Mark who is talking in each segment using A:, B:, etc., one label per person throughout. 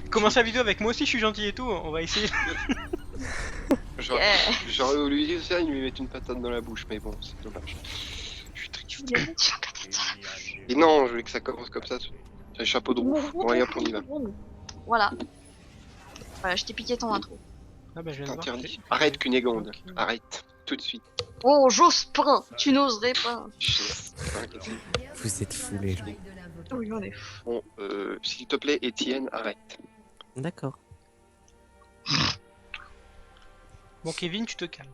A: Commence la vidéo avec moi aussi je suis gentil et tout, on va essayer.
B: J'aurais voulu dire ça, il lui mettre une patate dans la bouche, mais bon, c'est dommage. Je suis triste. Et non, je voulais que ça commence comme ça. C'est un chapeau de roue. Bon, allez, hop, on y va.
C: Voilà. Voilà, je t'ai piqué ton intro.
A: Ah bah je viens de voir.
B: T'interdis. Arrête, Cunégonde.
A: Ok.
B: Arrête. Tout de suite.
C: Oh, j'ose pas. Tu n'oserais pas.
D: Vous êtes fous les gens.
C: Oui, on est fou.
B: Bon, s'il te plaît, Étienne, arrête.
D: D'accord.
A: Bon Kevin, tu te calmes.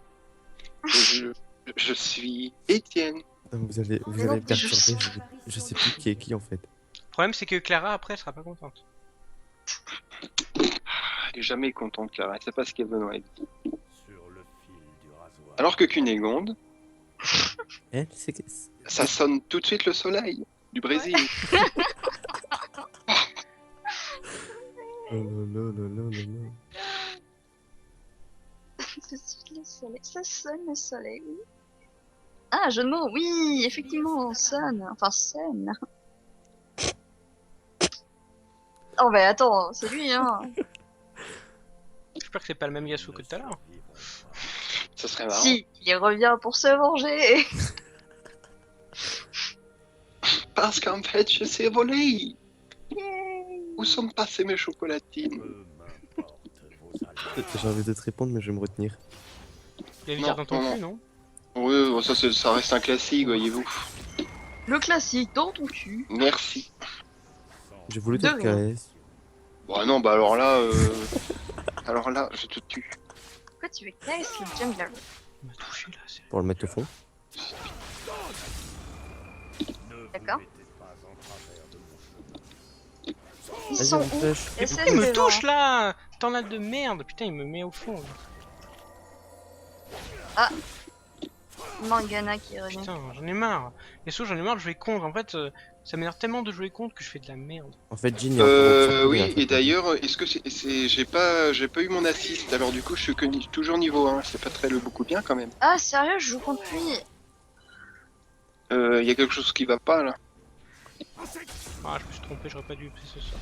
B: Je suis Étienne.
D: Non, vous allez
C: non,
D: me
C: mais je
D: perturber, je sais plus qui est qui en fait.
A: Le problème c'est que Clara après elle sera pas contente.
B: Elle est jamais contente, Clara. Elle sait pas ce qu'elle veut dans la vie. Alors que Cunégonde,
D: Elle, c'est que...
B: ça sonne tout de suite le soleil du Brésil.
D: Oh là là là là là.
C: Tout de suite, le soleil. Ça sonne le soleil, oui. Ah, jeu de mots, oui, effectivement, sonne. Enfin, sonne. Oh, mais attends, c'est lui, hein.
A: J'espère que c'est pas le même Yasuo que tout à l'heure.
B: Ça serait marrant.
C: Si, il revient pour se venger.
B: Parce qu'en fait, je sais voler.
C: Yay.
B: Où sont passées mes chocolatines?
D: J'ai envie de te répondre mais je vais me retenir.
A: Il y a
B: Non,
A: Vita dans ton
B: non,
A: cul, non?
B: Oui, bon, ça reste un classique, voyez-vous.
C: Le classique dans ton cul.
B: Merci.
D: J'ai voulu
C: De
D: te
C: rien.
D: caresse.
B: Bon, non, bah alors là, je te tue.
C: Pourquoi tu veux caresser le jungler?
A: Il m'a touché là, c'est...
D: Pour le mettre au fond.
C: D'accord. Ils
D: Vas-y,
C: sont
D: on
C: où?
D: pêche.
A: Mais pourquoi il me touche là? Tornade de merde, putain il me met au fond. Là.
C: Morgana qui revient.
A: Putain, j'en ai marre. Yasuo j'en ai marre de jouer contre. En fait, ça m'énerve tellement de jouer contre que je fais de la merde.
D: En fait, Jin est encore
B: Oui, et d'ailleurs, est-ce que j'ai pas eu mon assist, alors du coup, je suis toujours niveau 1, c'est pas très beaucoup bien quand même.
C: Ah, sérieux, je joue contre lui.
B: Y a quelque chose qui va pas là.
A: Ah, je me suis trompé, j'aurais pas dû passer ce sort.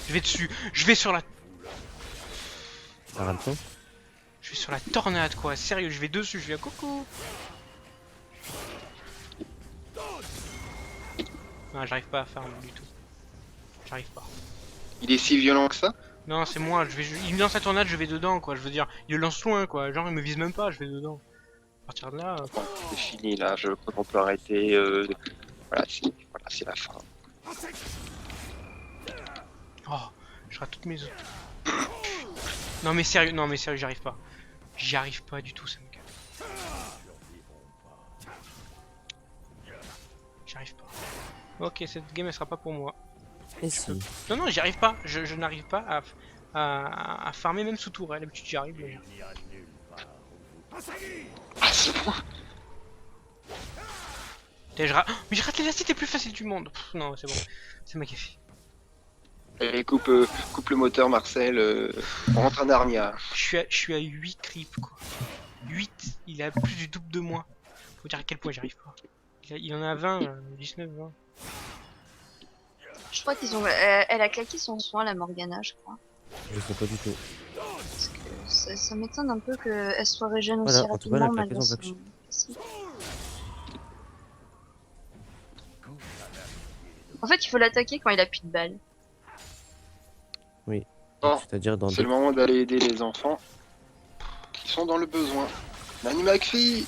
A: Je vais dessus, je vais sur la... Je vais sur la tornade quoi, sérieux, je vais dessus, je vais à coucou. Non, j'arrive pas à faire du tout. J'arrive pas.
B: Il est si violent que ça?
A: Non, c'est moi, il me lance la tornade, je vais dedans quoi, je veux dire, il le lance loin quoi, genre il me vise même pas, je vais dedans. À partir de là...
B: Bon, c'est fini là, je crois qu'on peut arrêter. Voilà, c'est la fin.
A: Oh, je rate toutes mes autres. Non mais sérieux, j'arrive pas. J'y arrive pas du tout, ça me casse. J'y arrive pas. Ok, cette game elle sera pas pour moi.
D: Et si.
A: Non, j'y arrive pas. Je n'arrive pas à farmer même sous tourelle. D'habitude j'y arrive. Mais...
B: À ce point.
A: Mais je rate l'élastique, t'es plus facile du monde. Pff, non, c'est bon. C'est ma café.
B: Allez, coupe le moteur, Marcel. On rentre à Narnia.
A: Je suis à 8 creeps quoi. 8, il a plus du double de moi. Faut dire à quel point j'y arrive pas. Il en a 20, 19, 20.
C: Je crois qu'ils ont. Elle a claqué son soin, la Morgana, je crois.
D: Je sais pas du tout.
C: Parce que ça m'étonne un peu qu'elle soit régène
D: Voilà,
C: aussi
D: en tout cas, elle a
C: rapidement
D: claqué
C: malgré
D: son
C: son. Passif. En fait, il faut l'attaquer quand il a plus de balles.
B: Bon,
D: C'est-à-dire dans
B: c'est le moment d'aller aider les enfants qui sont dans le besoin. Nanny McPhee.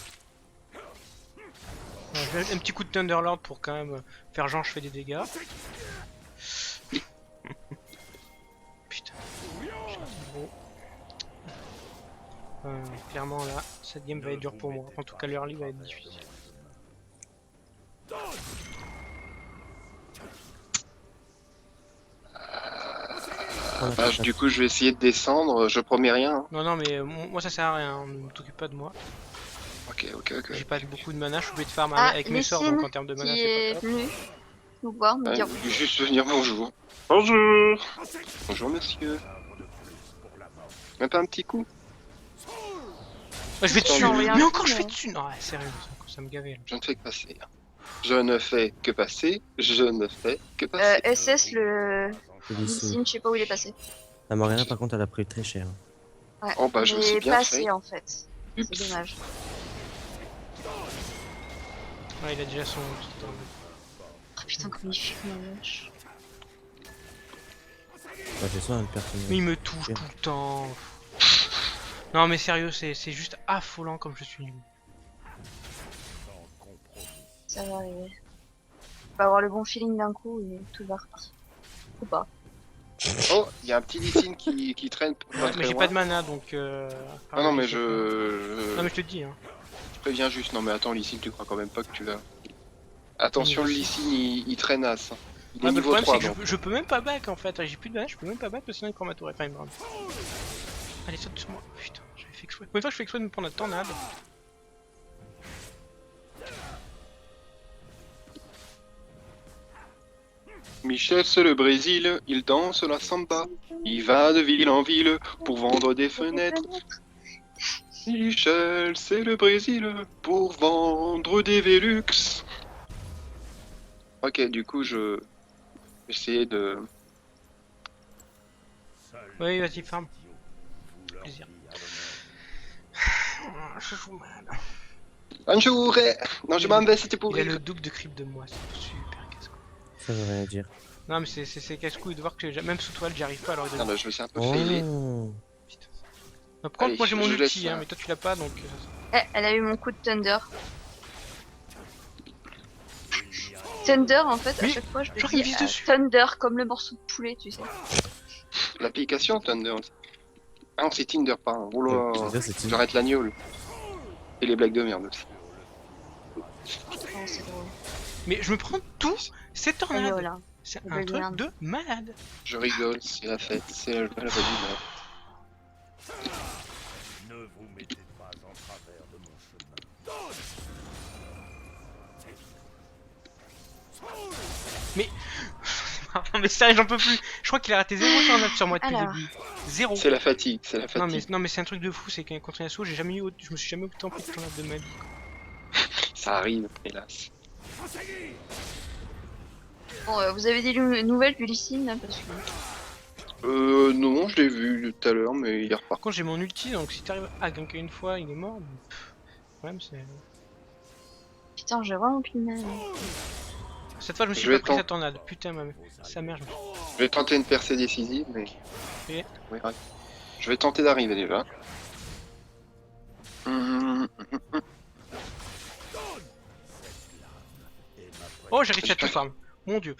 A: Un petit coup de Thunderlord pour quand même faire genre je fais des dégâts. Putain. J'ai raté le gros. Clairement là, cette game va être dure pour moi. En tout cas l'early va être difficile.
B: Du coup, je vais essayer de descendre. Je promets rien. Hein.
A: Non mais moi ça sert à rien, ne t'occupe pas de moi.
B: Ok.
A: J'ai pas beaucoup de mana, je suis obligé de farm avec mes sorts donc en termes de mana
C: qui
A: c'est
C: est
A: pas top.
C: venu nous voir, nous dire
B: Juste venir bonjour. Bonjour. Bonjour monsieur. Même pas un petit coup?
A: Je vais dessus,
C: Non, rien
A: mais encore
C: fait,
A: je vais
C: mais-
A: dessus. Non, ouais, sérieux, ça me gavait là.
B: Je ne fais que passer. Je ne fais que passer. Je ne fais que passer.
C: SS, le
D: C'est d'ici.
C: Lee Sin, je sais pas où il est passé.
D: La Morgana, par contre, elle a pris très cher.
C: Ouais.
B: Oh, bah, je me suis
C: Mais
B: bien
C: pas
B: fait.
C: assez en fait. C'est
B: Oups.
C: dommage.
A: Ouais, il a déjà son.
C: Oh putain, comme il fume, la vache.
D: Bah, j'ai ça, un personnage.
A: Mais il me touche tout le temps. Non mais sérieux, c'est juste affolant comme je suis nul.
C: Ça va arriver. On va avoir le bon feeling d'un coup et tout va repartir. Ou pas.
B: Oh, il y a un petit Lee Sin qui traîne pas
A: Ouais,
B: très
A: mais j'ai
B: loin.
A: pas de mana donc.
B: Ah non, mais
A: je. Non mais je te dis hein.
B: je préviens juste. Non, mais attends, Lee Sin, tu crois quand même pas que tu vas. Attention, le Lee Sin, il traînasse. Il est
A: Ouais, mais le
B: niveau
A: problème
B: 3,
A: c'est que
B: donc.
A: je peux même pas back en fait. J'ai plus de mana, je peux même pas back parce que sinon il prend ma tour. Enfin, il me rend. Allez, saute sur moi. Putain, j'avais fait exprès. Pour une fois, je fais exprès de me prendre la tornade.
B: Michel, c'est le Brésil, il danse la samba. Il va de ville en ville pour vendre des fenêtres. Michel, c'est le Brésil pour vendre des Velux. Ok, du coup, je vais essayer de.
A: Oui, vas-y, farm. Plaisir. Je joue mal.
B: Bonjour! Non, je m'en vais, c'était pour
A: Il a
B: rire.
A: le double de creep de moi, c'est super casse-couille.
D: Ça veut rien dire.
A: Non mais c'est casse-couille de voir que même sous toile j'y arrive pas alors il
B: Non, bah, je me suis un peu
D: Oh.
B: failé.
A: Putain. Par contre
B: Allez,
A: moi j'ai mon
B: je laisse
A: ulti hein,
B: ça.
A: mais toi tu l'as pas donc...
C: Eh, elle a eu mon coup de Thunder. Thunder, en fait, à
A: Mais
C: chaque fois, je
A: genre,
C: me
A: il me
C: dis
A: vise dessus.
C: Thunder, comme le morceau de poulet, tu sais.
B: L'application Thunder. Ah non, c'est Tinder, pardon. Oh là,
D: Tinder, c'est Tinder.
B: j'arrête l'agneau. Et les blagues de merde aussi.
C: Oh, c'est drôle.
A: Mais je me prends tout cette
C: Agneau,
A: tornade.
C: là.
A: C'est
C: Les
A: un
C: blagues de
A: truc
C: merde.
A: de malade.
B: Je rigole, c'est la fête, c'est la joie, la bonne humeur.
E: Ne vous mettez pas en travers de mon chemin.
A: Non mais sérieux j'en peux plus. Je crois qu'il a raté 0 tornade sur moi depuis
C: Alors.
A: le début. 0.
B: C'est la fatigue, c'est la fatigue.
A: Non mais c'est un truc de fou, c'est qu'un contre un assaut j'ai jamais eu je me suis jamais autant pris de tornade de ma vie.
B: Ça arrive, hélas.
C: Bon, vous avez des nouvelles du Lee Sin, là, parce que...
B: Non, je l'ai vu tout à l'heure, mais il est
A: Par
B: reparti.
A: contre j'ai mon ulti donc si t'arrives à ganker une fois il est mort. Mais... pff, le problème c'est...
C: Putain, j'ai vraiment plus de mal.
A: Cette fois je me suis
B: Je vais
A: pas pris
B: tenter.
A: sa tornade. Putain sa mère je me suis...
B: Je vais tenter une percée décisive, mais.
A: Et
B: Oui, ouais. Je vais tenter d'arriver déjà.
A: Oh j'ai réussi à tout farm. Mon dieu.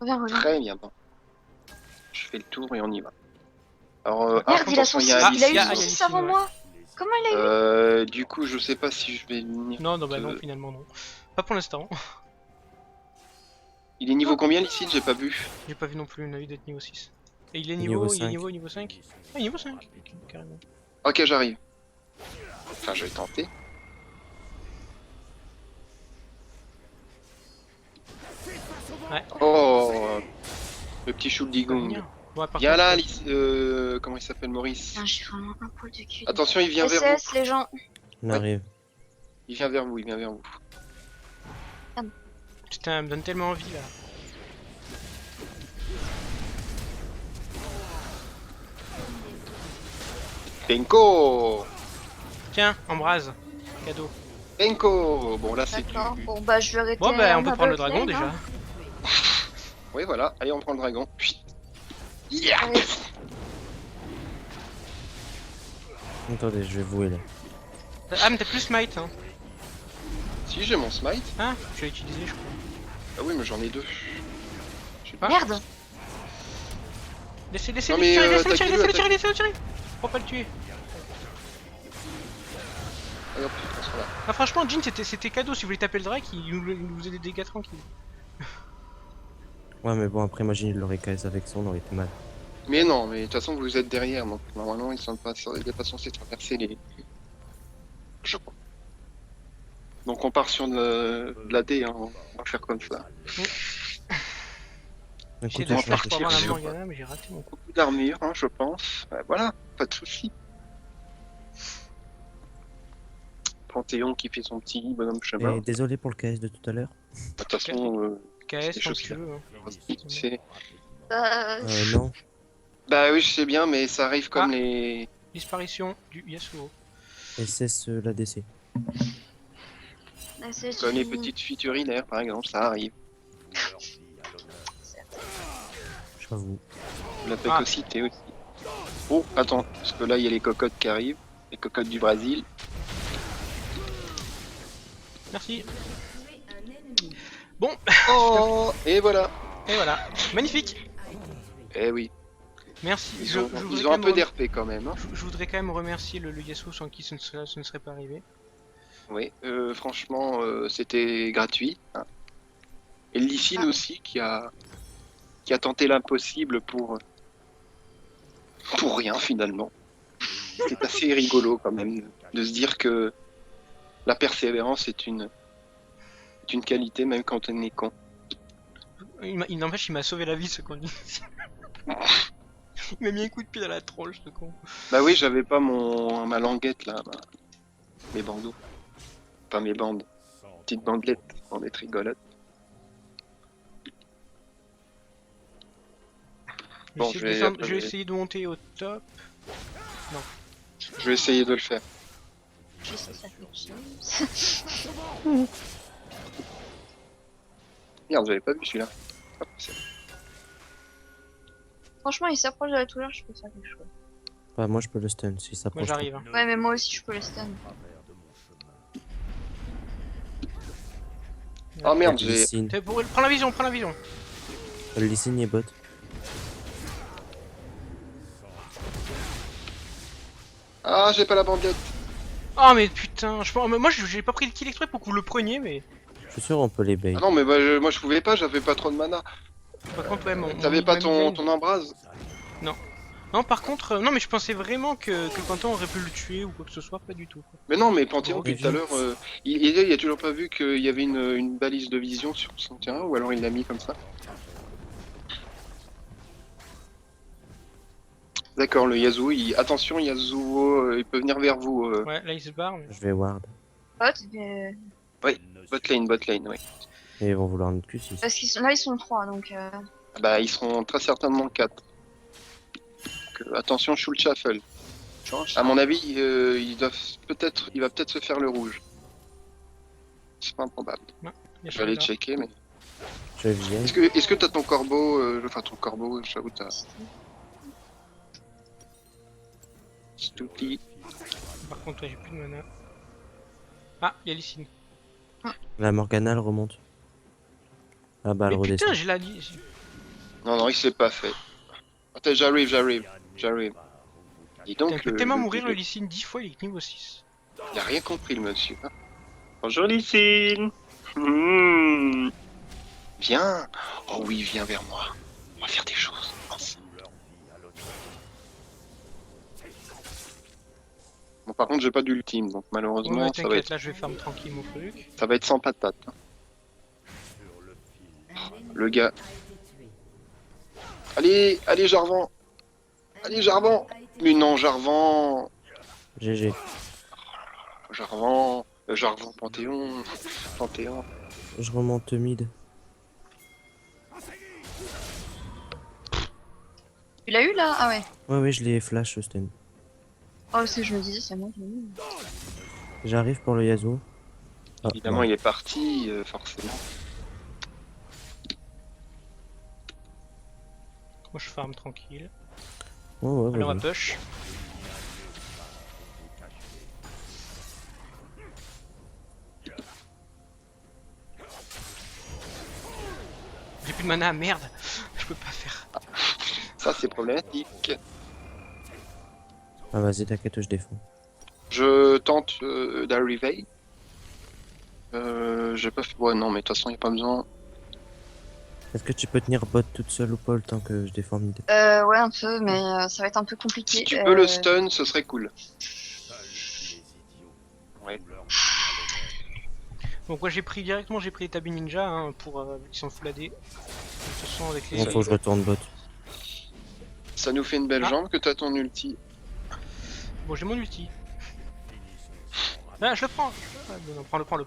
C: Reviens, reviens.
B: Très bien. Bon. Je fais le tour et on y va. Alors,
C: Merde, il a son 6,
B: attention,
C: il a eu
A: il y a
C: son
A: Lee
C: 6
A: Sin,
C: avant
A: ouais.
C: moi. Comment il a eu
B: Du coup, je sais pas si je vais venir.
A: Non bah non finalement non. Pas pour l'instant.
B: Il est niveau combien ici? J'ai pas vu.
A: J'ai pas vu non plus, on a eu d'être niveau 6. Et il est
D: Niveau
A: niveau, il est
D: 5.
A: niveau 5. Ah niveau 5 carrément.
B: Ok, j'arrive. Enfin, je vais tenter.
A: Ouais.
B: Oh, le petit chou de
A: Il va
B: Digung.
A: venir. Bon, par
B: Viens
A: contre,
B: là, comment il s'appelle, Maurice?
C: Putain, je suis vraiment un poil de cul.
B: Attention, il vient vers vous.
C: SS, les gens.
D: On arrive.
B: Il vient vers vous, il vient vers vous.
A: Putain, elle me donne tellement envie là.
B: Penko!
A: Tiens, embrase. Cadeau.
B: Penko! Bon, là, c'est du...
C: D'accord. Bon, bah, je vais arrêter.
A: Bon bah on
C: en
A: peut prendre le
C: double
A: dragon
C: flame,
A: déjà.
C: hein.
B: Oui, voilà. Allez, on prend le dragon. Chut.
C: Allez.
D: Attendez, je vais vouer là.
A: Ah mais t'as plus smite hein.
B: Si, j'ai mon smite.
A: Ah, je l'ai utilisé je crois.
B: Ah oui, mais j'en ai deux. Je sais pas.
C: Merde.
A: Laissez
B: Non,
A: le
B: mais,
A: tirer, laissez-le tirer,
B: attaquez-le,
A: laissez-le tirer, laissez-le tirer. Faut pas le tuer.
B: Allez, hop, on sera là.
A: Ah franchement Jin c'était cadeau, si vous voulez taper le Drake, il nous faisait des dégâts tranquilles.
D: Ouais, mais bon, après, imagine, il l'aurait cassé avec son, on aurait été mal.
B: Mais non, mais de toute façon, vous êtes derrière, donc normalement, il est pas censé traverser les... Je crois. Donc on part sur de la D, hein. On va faire comme ça.
D: Un
A: J'ai
D: coup de
A: de
B: on va
A: la flash
D: chance.
A: pour avoir la
B: sur-
A: Morgana mais j'ai raté mon coup.
B: Beaucoup d'armure, hein, je pense. Ouais, voilà, pas de soucis. Panthéon qui fait son petit bonhomme chemin.
D: Et désolé pour le KS de tout à l'heure.
B: De toute façon,
A: KS,
B: des
A: quand
B: choses
A: tu
B: qui
A: veux.
B: c'est...
D: Non.
B: Bah oui, je sais bien, mais ça arrive comme
A: Ah.
B: les...
A: Disparition du Yasuo.
D: SS l'ADC.
B: comme les petites fuites urinaires, par exemple, ça arrive.
E: Leur vie à l'honneur.
D: J'avoue.
B: La précocité aussi. Oh, attends, parce que là, il y a les cocottes qui arrivent. Les cocottes du Brésil.
A: Merci.
B: Oh, et voilà.
A: Et voilà. Magnifique.
B: Eh oui,
A: Merci.
B: ils
A: Je
B: ont,
A: voudrais
B: ils
A: quand
B: ont un
A: même
B: peu
A: rem-
B: d'RP quand même. Hein.
A: je voudrais quand même remercier le Yasuo sans qui ce ne serait pas arrivé.
B: Oui, franchement, c'était gratuit. Hein. Et Lysine aussi qui a tenté l'impossible pour rien finalement. C'est assez rigolo quand même de se dire que la persévérance est une qualité même quand on est con.
A: Il n'empêche, il m'a sauvé la vie ce con. Il m'a mis un coup de pied dans la tronche ce con.
B: Bah oui, j'avais pas ma languette là, mes bandeaux. Pas mes bandes, petites bandelettes, bandelettes rigolotes. Bon,
A: je
B: je
A: vais,
B: vais-
A: descendre-
B: après,
A: je vais
B: je vais-
A: essayer de monter au top.
B: Je vais essayer de le faire.
C: Je sais faire quelque chose.
B: Merde, j'avais pas vu celui-là. Hop, c'est-
C: Franchement, il s'approche de la douleur, je peux faire quelque chose.
D: Bah, moi je peux le stun si ça
A: Moi
D: approche.
A: j'arrive. Hein.
C: Ouais, mais moi aussi, je peux le stun.
E: Au travers de mon chemin.
B: Oh merde, j'ai...
D: Lysine.
A: Prends la vision, prends la vision.
D: Le Lysine est bot.
B: Ah, j'ai pas la bandelette.
A: Oh mais putain, moi j'ai pas pris le kill exprès pour que vous le preniez, mais
D: Je suis sûr on peut les bait.
B: Ah non, mais moi je pouvais pas, j'avais pas trop de mana.
A: par contre ouais,
B: T'avais pas
A: ma
B: ton
A: midlane-
B: embrase?
A: Non par contre, non mais je pensais vraiment que Quentin aurait pu le tuer ou quoi que ce soit, pas du tout.
B: Mais non, mais Panthéon,
D: Oh,
B: depuis tout à l'heure, il a toujours pas vu qu'il y avait une balise de vision sur son terrain, ou alors il l'a mis comme ça. D'accord, le Yasuo, attention Yasuo, il peut venir vers vous.
A: Ouais, là il se barre. Mais...
D: Je vais ward.
C: Bot, mais...
B: Bot lane, oui.
D: Et ils vont vouloir notre Q6.
C: Parce qu'ils sont là, ils sont 3, donc...
B: Bah, ils seront très certainement 4. Donc, attention, Shul Shuffle. À mon avis, il va peut-être se faire le rouge. C'est pas improbable.
A: Il y a
B: Je vais aller
A: Shadowlord.
B: checker, mais...
D: Je viens.
B: Est-ce que t'as ton corbeau, enfin ton corbeau, j'avoue, t'as... Stoupi.
A: Par contre, ouais, j'ai plus de mana. Ah, il y a Lysine.
D: La Morgana elle remonte. Ah bah elle
A: Mais putain,
D: redescend.
A: j'ai la dit.
B: Non, il s'est pas fait. Attends, j'arrive. Dis donc,
A: Il peut tellement mourir le Lysine 10 fois, il est niveau 6.
B: Il a rien compris, le monsieur. Hein. Bonjour, Lysine. Mmh. Viens. Oh oui, viens vers moi. On va faire des choses. ensemble.
E: Leur vie à l'honneur.
B: Bon, par contre, j'ai pas d'ultime, donc malheureusement,
A: Ouais,
B: ça va
A: t'inquiète,
B: être,
A: là je vais farm tranquille mon truc.
B: ça va être sans patate. Hein.
E: Sur le fil.
B: Le gars. Allez, Jarvan. Allez, Jarvan. Mais non, Jarvan.
D: GG.
B: Jarvan, Panthéon.
D: Je remonte mid.
C: Tu l'as eu, là? Ah ouais.
D: Ouais, je l'ai flash stun.
C: Oh, c'est je me disais, c'est moi qui l'ai eu.
D: J'arrive pour le Yasuo. Ah,
B: Évidemment,
D: ouais.
B: il est parti, forcément.
A: Moi je farm tranquille.
D: Ouais,
A: Allez, on va
D: vas-y.
A: push. J'ai plus de mana, merde. Je peux pas faire.
B: Ça, c'est problématique.
D: Ah vas-y, t'inquiète, je défends.
B: Je tente d'arriver. J'ai pas fait... Ouais, non, mais de toute façon, il n'y a pas besoin.
D: Est-ce que tu peux tenir bot toute seule ou pas le temps que je défends mid?
C: Ouais, un peu, mais ça va être un peu compliqué.
B: Si tu peux le stun, ce serait cool.
E: Seuls les idiots.
B: Ouais.
E: Leur vie à l'honneur.
A: Donc moi j'ai pris les tabis ninja hein, pour ils sont full AD. De toute façon avec les
D: Bon, faut que je retourne bot.
B: Ça nous fait une belle
A: Ah.
B: jambe que t'as ton ulti.
A: Bon j'ai mon ulti. Ah, je le prends. Ah, non, prends-le.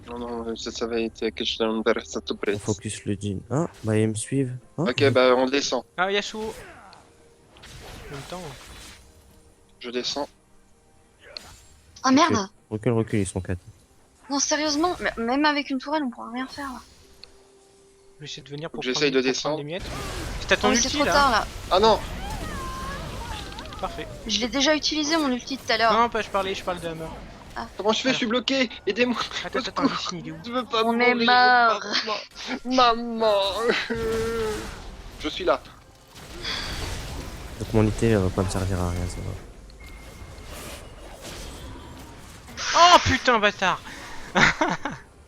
B: Non, non, ça va être quelque chose d'intéressant.
D: On focus le jean. Ah, bah ils me suivent. Ah,
B: Ok, bah on descend.
A: Ah, Yasuo. En même temps,
B: Je descends.
C: Ah merde.
D: Recule, ils sont 4.
C: Non, sérieusement, même avec une tourelle, on pourra rien faire là.
A: je vais essayer de venir pour
B: J'essaye
A: prendre,
B: de
A: pour prendre
B: descendre.
A: les miettes. Si t'as
C: Ah
A: ton
C: oui, c'est
A: ulti
C: trop
A: là,
C: tard là.
B: Ah non!
A: parfait.
C: Je l'ai déjà utilisé mon ulti tout à l'heure.
A: Non, pas, je parlais de Hammer.
B: Comment je fais? Je suis bloqué! Aidez-moi!
A: Attends, Lee il est où?
B: Je veux pas
C: On
B: mourir!
C: est mort.
B: Maman! Je suis là.
D: Donc mon IT va pas me servir à rien, ça va.
A: Oh putain, bâtard!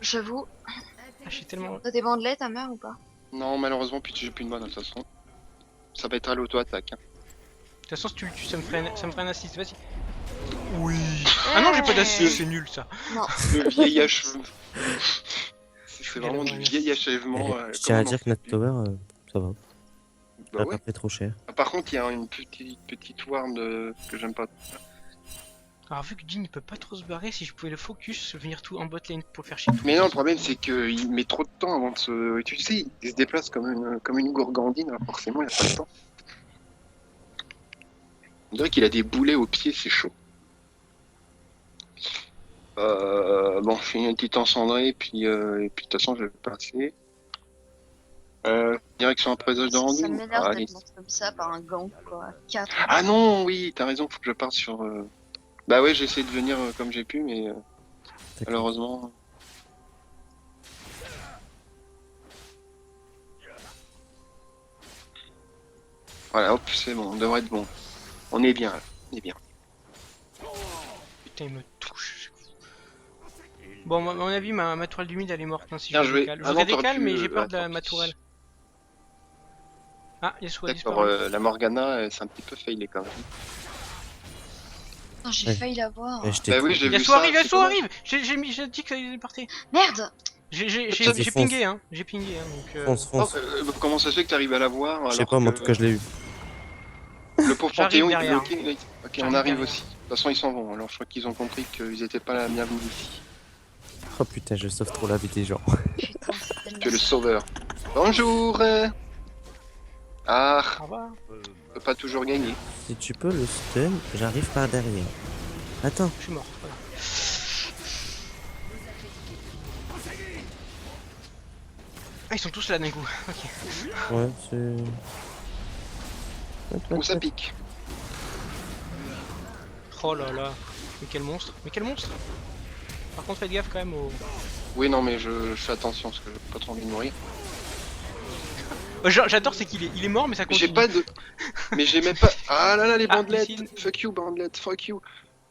C: J'avoue.
A: Ah, je suis tellement.
C: T'as des bandelettes à meurt ou pas?
B: Non, malheureusement, puis j'ai plus de mana de toute façon. Ça va être à l'auto-attaque. Hein.
A: De toute façon, si tu le tues, ça me ferait un assist, vas-y. Oui! Ah non, j'ai pas d'assist, c'est nul ça.
C: Non.
B: Le vieil achèvement. C'est vraiment du vieil achèvement.
D: Je tiens à dire que notre tower, ça va. Ça
B: Bah
D: a
B: ouais.
D: pas fait trop cher.
B: Par contre, il y a une petite ward que j'aime pas.
A: Alors, vu que Jin ne peut pas trop se barrer, si je pouvais le focus, venir tout en bot lane pour faire chier tout.
B: Mais non, le problème c'est qu'il met trop de temps avant de se. Tu sais, il se déplace comme une gourgandine, alors forcément il a pas le temps. On dirait qu'il a des boulets aux pieds, c'est chaud. Bon, je fais une petite encendrée, et puis de toute façon je vais passer. Direction un présage de rendu.
C: Ça m'énerve
B: Allez.
C: d'être lancé comme ça par un gang quoi. 4.
B: Ah non, oui, t'as raison, faut que je parte sur. Bah ouais, j'ai essayé de venir comme j'ai pu, mais
D: D'accord.
B: malheureusement. Voilà, hop, c'est bon, on devrait être bon. On est bien, là. On est bien.
A: Putain, il me touche. Bon, à mon avis, ma toile du mid elle est morte. Hein, si
B: Bien
A: je
B: joué.
A: décale. Je
B: Ah non,
A: voudrais
B: t'aurais
A: décale,
B: pu,
A: mais j'ai peur de
B: tant
A: ma
B: pis.
A: tourelle. Ah, Yasuo a
B: D'accord,
A: disparu.
B: la Morgana, c'est un petit peu failé quand même.
C: J'ai
D: Ouais.
C: failli l'avoir.
D: Mais je t'ai
B: Bah oui, j'ai vu
A: Yasuo
B: ça.
A: arrive,
B: c'est
A: Yasuo
B: dommage.
A: arrive! J'ai dit que ça partait.
C: Merde.
A: J'ai
D: Vas-y, fonce.
A: pingé, hein. J'ai pingé, hein. Donc,
D: Fonce,
B: Non,
D: fonce.
B: comment ça se fait que t'arrives à la voir
D: Je sais
B: alors
D: pas, mais en
B: que
D: tout cas, je l'ai eu.
B: le pauvre
A: J'arrive
B: Panthéon il est
A: derrière.
B: bloqué. Ok,
A: J'arrive
B: on arrive
A: derrière.
B: aussi. De toute façon, ils s'en vont. Alors, je crois qu'ils ont compris qu'ils étaient pas la bienvenue ici.
D: Oh putain, je sauve trop la vie des gens.
C: Putain, c'est tellement
B: Tu es le
C: ça.
B: sauveur. Bonjour. Ah,
A: Au revoir.
B: on peut pas toujours gagner.
D: Si tu peux le stun, j'arrive par derrière. Attends,
A: Je suis mort. Voilà. Ah, ils sont tous là d'un coup. Ok.
D: ouais, c'est...
B: Où ça pique?
A: Oh là là. Mais quel monstre. Mais quel monstre. Par contre, faites gaffe quand même au.
B: Oui, non, mais je fais attention parce que j'ai pas trop envie de mourir.
A: J'adore, c'est qu'il est mort, mais ça
B: Mais j'ai
A: continue.
B: pas de. Mais j'ai même pas. Ah là là, les
A: Ah,
B: bandelettes!
A: Lucine.
B: Fuck you, bandelettes, fuck you!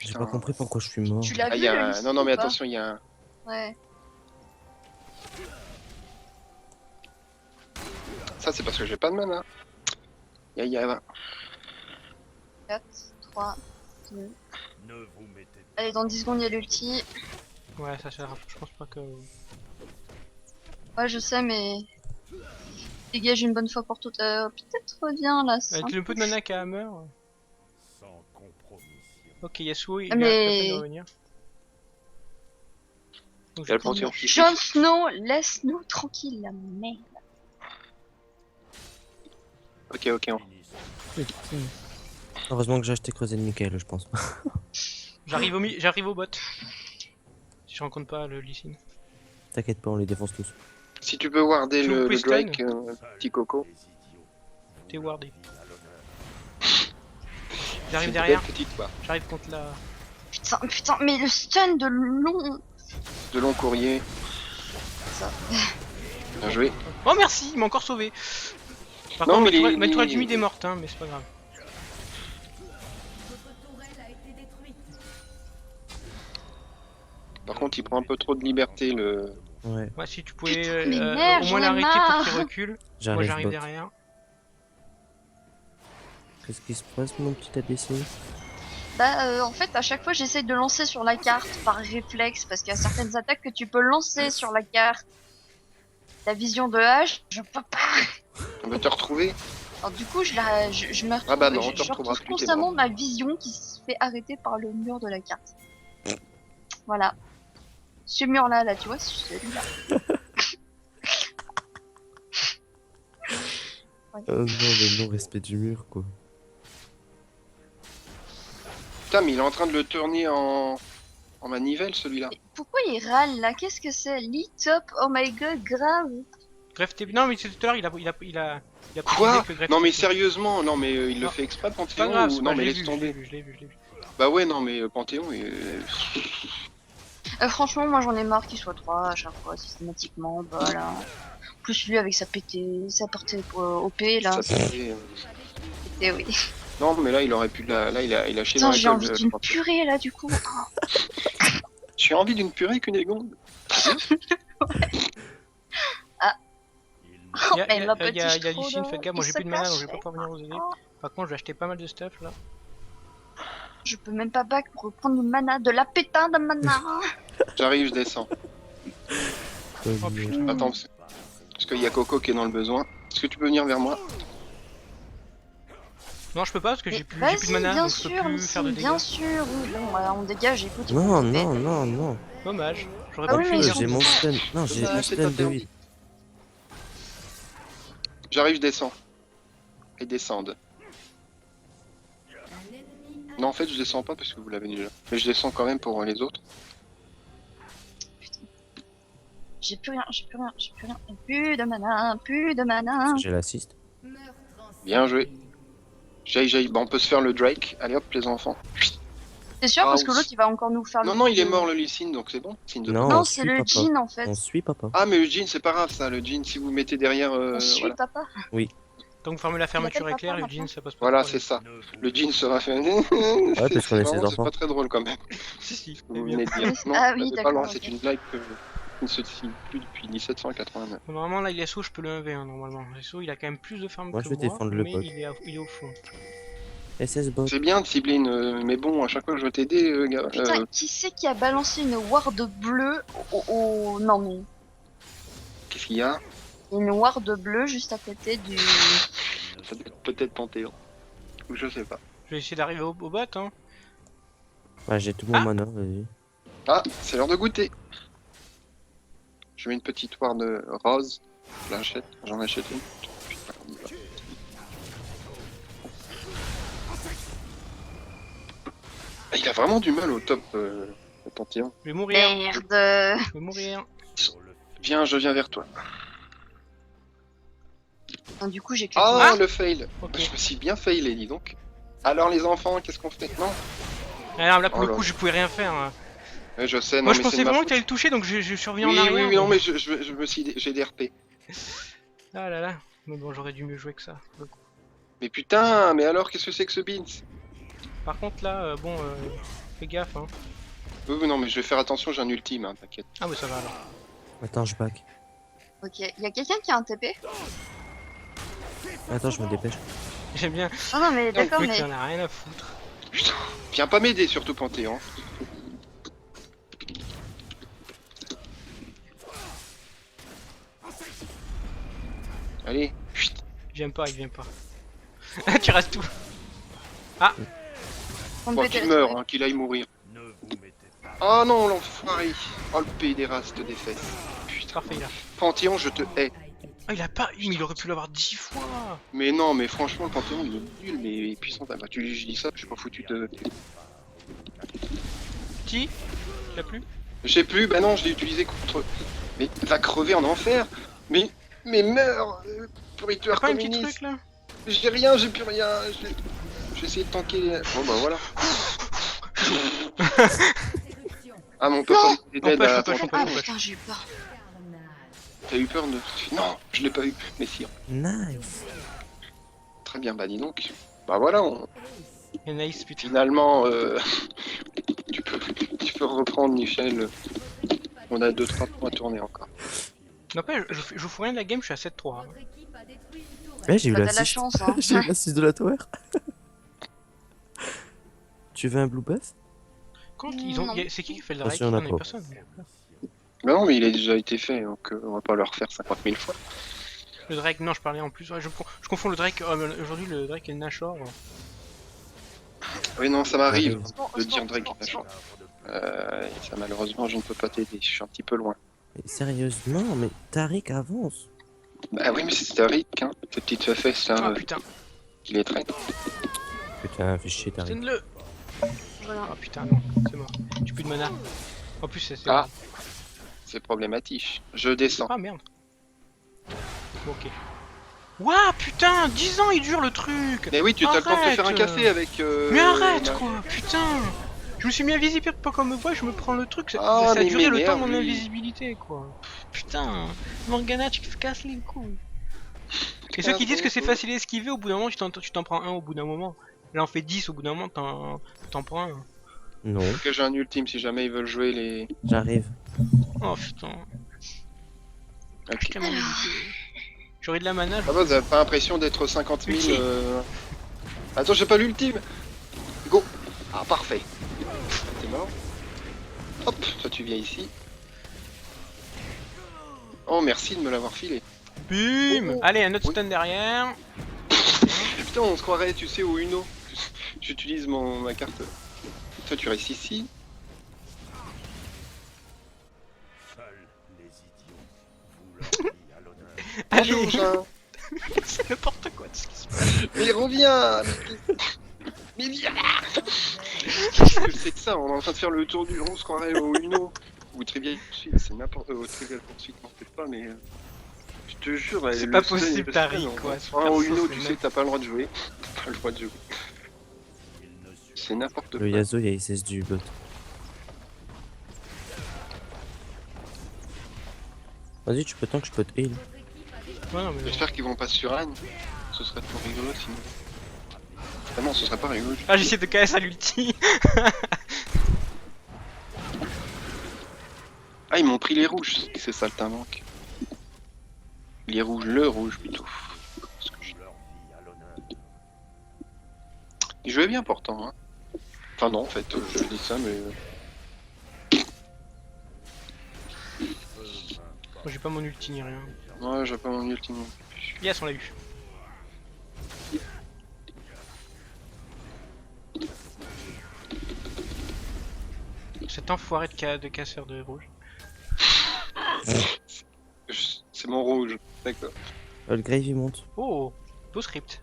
D: J'ai
B: Putain.
D: pas compris pourquoi je suis mort.
C: Tu l'as
B: Ah,
C: vu
B: y a
C: le
B: un...
C: lycée
B: Non, non, mais
C: ou pas?
B: attention, il y a un.
C: Ouais.
B: Ça, c'est parce que j'ai pas de mana. Y a...
C: 4, 3, 2.
E: Ne vous mettez
C: Allez, dans 10 secondes, il y a l'ulti.
A: Ouais, ça sert. Je pense pas que.
C: Ouais, je sais, mais. Dégage une bonne fois pour toutes. Peut-être reviens là. c'est
A: Avec
C: un
A: le peu de
C: peu
A: mana qu'a Hammer.
E: sans compromission.
A: Ok, Yasuo, il
C: Mais-
A: a pas peine de revenir. Donc,
B: Il y a le
A: je-
B: Panthéon qui
C: Jon Snow, laisse-nous tranquille, la merde.
B: Ok, ok.
E: Finissons.
D: Heureusement que j'ai acheté Creuset de Michael, je pense.
A: J'arrive au bot. Si je rencontre pas le Lee Sin.
D: T'inquiète pas, on les défonce tous.
B: Si tu peux warder
A: Tu
B: le
A: peux
B: Drake,
E: Seuls
B: petit coco.
E: les idiots
A: T'es wardé.
E: disent à l'honneur.
A: J'arrive
B: S'il te
A: derrière.
B: plaît, petite, quoi.
A: J'arrive contre la.
C: Putain, mais le stun de long.
B: De long courrier.
C: Ça.
B: Bien joué.
A: Oh merci, il m'a encore sauvé. Par
B: Non,
A: contre,
B: mais
A: ma
B: les-
A: toile du mid est morte, hein, mais c'est pas grave.
B: Par contre, il prend un peu trop de liberté, le.
D: Ouais,
A: Ouais, si tu pouvais
C: Putain, mais merde,
A: au moins
C: j'en ai
A: l'arrêter pour
C: marre.
A: qu'il recule. Moi
D: j'arrive
A: j'arrive
D: bot.
A: derrière.
D: Qu'est-ce qui se passe, mon petit ADC?
C: Bah, en fait, à chaque fois, j'essaye de lancer sur la carte par réflexe parce qu'il y a certaines attaques que tu peux lancer sur la carte. La vision de hache, je peux pas.
B: On va te retrouver.
C: Alors, du coup, je me retrouve,
B: Ah bah non, on te
C: je
B: retrouvera
C: retrouve
B: plus, t'es
C: constamment
B: mort.
C: ma vision qui se fait arrêter par le mur de la carte. Voilà. Ce mur là, tu vois, c'est celui-là.
D: Oh non, le non-respect du mur, quoi.
B: Putain, mais il est en train de le tourner en manivelle, celui-là.
C: Mais pourquoi il râle là? Qu'est-ce que c'est? Lit top, oh my god, grave.
A: Greffe TP. Non, mais c'est tout à l'heure, il a
B: Quoi?
A: précisé que Greffe
B: Non, mais
A: TP.
B: sérieusement, non, mais il le
A: Non.
B: fait exprès,
A: C'est pas
B: Panthéon,
A: grave,
B: ou...
A: c'est
B: Non,
A: pas,
B: mais
A: je l'ai
B: laisse
A: vu,
B: tomber.
A: je l'ai vu.
B: Bah ouais, non, mais Panthéon,
C: Franchement, moi j'en ai marre qu'il soit 3 à chaque fois, systématiquement. Voilà. Plus lui avec sa PT, sa portée OP là.
B: ça fait...
C: PT, oui.
B: Non, mais là, il aurait pu... Là, il a chié dans
C: Putain,
B: la
C: j'ai
B: gueule,
C: envie
B: le
C: d'une
B: Panthéon.
C: purée là du coup.
B: J'ai envie d'une purée qu'une égonde.
A: Il y a,
C: Et la
A: il y a,
C: petite
A: il y a Licine,
C: Frodo,
A: faites gaffe, moi
C: il
A: j'ai
C: se
A: plus de mana donc je vais
C: cache.
A: pas pouvoir venir vous aider.
C: Oh,
A: Par contre, je vais acheter pas mal de stuff là.
C: je peux même pas back pour reprendre du mana, de la pétain de mana.
B: J'arrive, je descends.
A: Oh, putain.
B: Attends, parce qu'il y a Coco qui est dans le besoin. Est-ce que tu peux venir vers moi?
A: Non, je peux pas parce que
C: Mais
A: j'ai plus
C: vas-y,
A: de mana
C: bien
A: donc je peux
C: sûr,
A: plus faire de
C: Lucine,
A: dégâts.
C: bien sûr. Oui, bon, on dégage, écoute. il faut
D: Non,
C: couper.
D: non, non, non.
A: Dommage. J'aurais
C: Ah
A: pas
C: oui,
A: pu
C: mais
A: le
C: ils
A: faire.
C: sont
D: J'ai mon stun. Non, j'ai
B: Bah,
D: mon
B: c'est
D: stun
B: pas
D: de
B: permis.
D: 8.
B: J'arrive, je descends. Et descende. Non, en fait, je descends pas parce que vous l'avez déjà. Mais je descends quand même pour les autres.
C: J'ai plus rien. Plus de mana, plus de mana.
D: J'ai l'assist.
B: Bien joué. J'aille. Bah, on peut se faire le Drake. Allez hop, les enfants.
C: C'est sûr
B: Ah,
C: parce que
B: oui.
C: l'autre il va encore nous faire
B: Non,
C: le
B: non,
C: coup
B: il est
C: de-
B: mort, le Lee Sin, donc c'est bon. Signe de
D: Non.
C: Non,
D: on
C: c'est
D: suit
C: le
D: papa.
C: jean en fait.
D: On suit papa.
B: Ah, mais le Jean, c'est pas grave ça. Le Jean, si vous le mettez derrière.
C: On suit
B: Voilà,
C: papa.
A: Donc fermer la fermeture
C: appelle
A: éclair,
C: papa,
A: Eugene, ça passe pas.
B: voilà
A: de
B: c'est
A: problème.
B: ça. Le Jean sera fait.
D: parce qu'on est ses
B: C'est
D: enfants.
B: pas très drôle quand même.
A: Si, si,
B: Vous
A: c'est bien.
B: venez de dire. Non,
C: Ah
B: vous
C: oui,
B: l'avez pas
C: d'accord,
B: loin,
C: ok.
B: c'est une blague qui ne se dit plus depuis 1789.
A: Normalement, là, il est SO, je peux le 1v1 normalement. SO, il a quand même plus de farm
D: Moi,
A: que
D: je vais
A: moi,
D: défendre le
A: mais
D: bot.
A: il est au fond.
D: SS bot.
B: C'est bien de cibler mais bon, à chaque fois que je veux t'aider, gars.
C: Putain, qui c'est qui a balancé une ward bleue Non mais,
B: Qu'est-ce qu'il y a?
C: une ward bleue juste à côté du...
B: Ça doit être peut-être Panthéon. Ou je sais pas.
A: Je vais essayer d'arriver au bot, hein.
D: Ouais, j'ai tout mon mana, vas-y.
B: Ah, c'est l'heure de goûter. Je mets une petite ward rose. Je l'achète, j'en achète une. Putain, on y va. Ah, il a vraiment du mal au top, le Panthéon.
A: Je vais mourir.
C: Merde.
A: Je vais mourir.
B: Viens, je viens vers toi.
C: Du coup j'ai cliqué.
B: Ah, le fail.
A: Ok.
B: Je me suis bien failé, dis donc. Alors les enfants, qu'est-ce qu'on fait? Non,
A: Alors là, pour
B: Oh
A: le
B: là.
A: coup, je pouvais rien faire. Hein.
B: ouais, je sais, non,
A: Moi, je
B: mais
A: pensais
B: c'est de ma
A: vraiment
B: faute.
A: que t'allais le toucher, donc je suis revenu
B: Oui,
A: en arrière.
B: oui, non,
A: donc-
B: mais je me suis... J'ai des RP.
A: Ah là là. Mais bon, j'aurais dû mieux jouer que ça. pour le coup.
B: Mais putain, mais alors, qu'est-ce que c'est que ce Beans?
A: Par contre, là, bon, fais gaffe, hein.
B: Oui, oui, non, mais je vais faire attention, j'ai un ultime, hein, t'inquiète.
A: Ah, mais ça va alors.
D: Attends, je back.
C: Ok, y a quelqu'un qui a un TP?
D: Attends, je me dépêche.
A: J'aime bien.
C: Non non mais
A: Le
C: d'accord
A: mec,
C: mais...
A: il en a rien à foutre.
B: Putain, viens pas m'aider, surtout Panthéon. Allez, chut.
A: Il vient pas, il vient pas. Tu restes tout.
C: on
B: Bon,
C: peut
B: qu'il
C: être-
B: meure, hein, qu'il aille mourir.
E: Ne vous mettez pas.
B: Oh non, l'enfoiré. Oh, le pédéraste des fesses. Putain,
A: Parfait, là.
B: Panthéon, je te hais.
A: Ah, il a pas eu, mais il aurait pu l'avoir 10 fois.
B: Mais non, mais franchement, le Panthéon, il est nul, mais puissant. Bah, je dis ça, je suis pas foutu de...
A: Qui? Tu l'as plus?
B: Je sais plus, bah non, je l'ai utilisé contre... Mais va crever en enfer. Mais meurs, pourriture
A: T'as pas un petit
B: communiste.
A: truc là?
B: J'ai rien, j'ai plus rien. J'ai essayé de tanker les... Bon bah voilà. Ah mon papa
C: Non.
B: il t'aide
A: Empêche,
B: à...
A: empêche,
C: Ah
A: empêche.
C: putain j'ai eu peur.
B: T'as eu peur de... Non, je l'ai pas eu. Mais si,
D: Nice.
B: très bien, bah dis donc. Bah voilà,
A: Et nice, putain.
B: finalement, tu peux reprendre Michel. On a 2-3 points à tourner encore.
A: N'empêche, je fous rien de la game, je suis à 7-3. hein.
D: Ouais, j'ai eu
C: Bah, t'as de la
D: l'assist.
C: chance hein.
D: J'ai eu l'assist de la tower. Tu veux un blue buff?
A: Quand ils ont.
C: Non.
A: C'est qui fait le
D: Attention,
A: Drake?
D: on a
A: Non, il y a
D: pas.
A: personne.
B: Bah non, mais il a déjà été fait, donc on va pas le refaire 50 000 fois.
A: Le Drake, non, je parlais en plus. Ouais, je confonds le Drake. Aujourd'hui, le Drake et le Nashor.
B: Oui, non, ça m'arrive
C: Bon,
B: de
C: c'est
B: dire
C: bon,
B: Drake
C: c'est bon,
B: et
C: c'est bon.
B: Nashor. Et ça, malheureusement, je ne peux pas t'aider. Je suis un petit peu loin.
D: Mais sérieusement, mais Tariq avance.
B: Bah oui, mais c'est Tariq, hein. Cette petite fesses là,
A: Ah putain,
B: qui les traîne.
D: Putain, fais chier Tariq.
A: donne-le.
C: Voilà.
A: Oh putain, non, c'est mort. J'ai plus de mana. En plus, c'est.
B: Ah. C'est problématique. Je descends.
A: Ah merde. Bon, ok. Ouah, putain, 10 ans il dure le truc.
B: Mais oui, tu t'as le temps de te faire un
A: Arrête.
B: café avec.
A: Mais arrête
B: ma-
A: quoi, putain. Je me suis mis invisible pas comme moi, je me prends le truc, ça,
B: Ah,
A: ça a
B: mais
A: duré le temps de
B: m'énerve,
A: mon
B: lui.
A: invisibilité quoi. Putain, Morgana, tu te casses les couilles. Et ceux qui disent que c'est facile à esquiver, au bout d'un moment, tu t'en prends un au bout d'un moment. Là, on fait 10, au bout d'un moment, t'en prends un.
D: Non,
B: Parce que j'ai un ultime si jamais ils veulent jouer les.
D: j'arrive.
A: Oh putain,
B: Ok.
A: je t'aime J'aurais de la mana.
B: Ah bah, vous avez pas l'impression d'être 50 000.
A: Ultime.
B: Attends, j'ai pas l'ultime. Go. Ah, parfait. T'es mort. Hop, toi tu viens ici. Oh, merci de me l'avoir filé.
A: Bim.
B: Oh.
A: Allez, un autre
B: Oui.
A: stun derrière.
B: Putain, on se croirait, tu sais, au Uno. J'utilise ma carte. Toi, tu restes ici.
E: Seuls les idiots. Vous leur vie à l'honneur.
A: Allez,
B: Bonjour, Jean.
A: c'est n'importe quoi de ce qui se passe.
B: Mais reviens. Mais viens. Qu'est-ce que c'est que ça? On est en train de faire le tour du rond, on se croirait au Uno. Ou Trivial Poursuite, c'est n'importe quoi. Trivial Poursuite, non, peut-être pas, mais. Je te jure,
A: C'est
B: le
A: pas
B: stun,
A: possible,
B: le
A: Tariq,
B: stun, on-
A: quoi.
B: Ah,
A: Super
B: au
A: sauce,
B: Uno,
A: les
B: tu
A: mecs.
B: sais, t'as pas le droit de jouer. T'as pas le droit de jouer.
E: Ils ne supportent
B: C'est n'importe quoi.
D: Le Yasuo, il y a SS du bot. Vas-y, tu peux tant que je peux te heal.
A: Ouais, non, mais non.
B: J'espère qu'ils vont pas sur Anne. Ce serait trop rigolo sinon. Ah non, ce serait pas rigolo.
A: Ah, j'essaie de KS à l'ulti.
B: Ah, ils m'ont pris les rouges, c'est ça le manque. Les rouges, le rouge plutôt. Parce que
E: leur vie à l'honneur.
B: ils jouaient bien pourtant. Hein. Enfin non, en fait, je dis ça, mais...
A: Moi, j'ai pas mon ulti ni rien.
B: Ouais, j'ai pas mon ultime.
A: Yes, on l'a eu. Cet enfoiré de casseur de rouge.
B: C'est mon rouge, d'accord.
D: Le Grave, il monte.
A: Oh, beau script.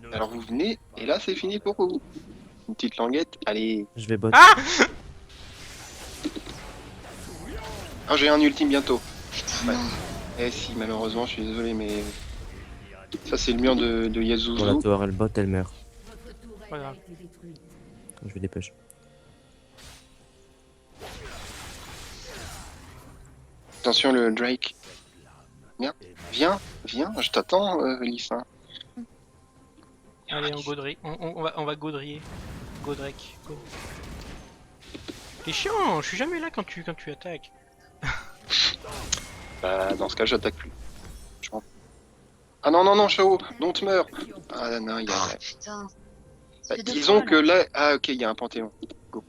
E: Ne
B: Alors vous venez, et là c'est fini pour vous. Une petite languette, allez.
D: Je vais bot.
A: Ah,
B: Ah, j'ai un ultime bientôt.
C: Putain,
B: Ouais.
C: non.
B: Eh si, malheureusement, je suis désolé, mais... Ça c'est le mur de
D: Pour la
B: Yazuzu.
D: tour, elle bot, elle meurt.
A: pas grave.
D: Je vais dépêcher.
B: Attention le Drake. Viens, je t'attends, Lisa.
A: Allez, on gaudrit. On va gaudrier. Godrek. T'es chiant, je suis jamais là quand tu attaques.
B: Bah, dans ce cas, j'attaque plus. Je m'en- Ah non, non, non, Shao, non, te meurs. Ah non, il y a...
C: Oh, putain.
B: Bah,
C: C'est deux
B: disons
C: fois,
B: que
C: là.
B: là... Ah ok, il y a un panthéon. Go.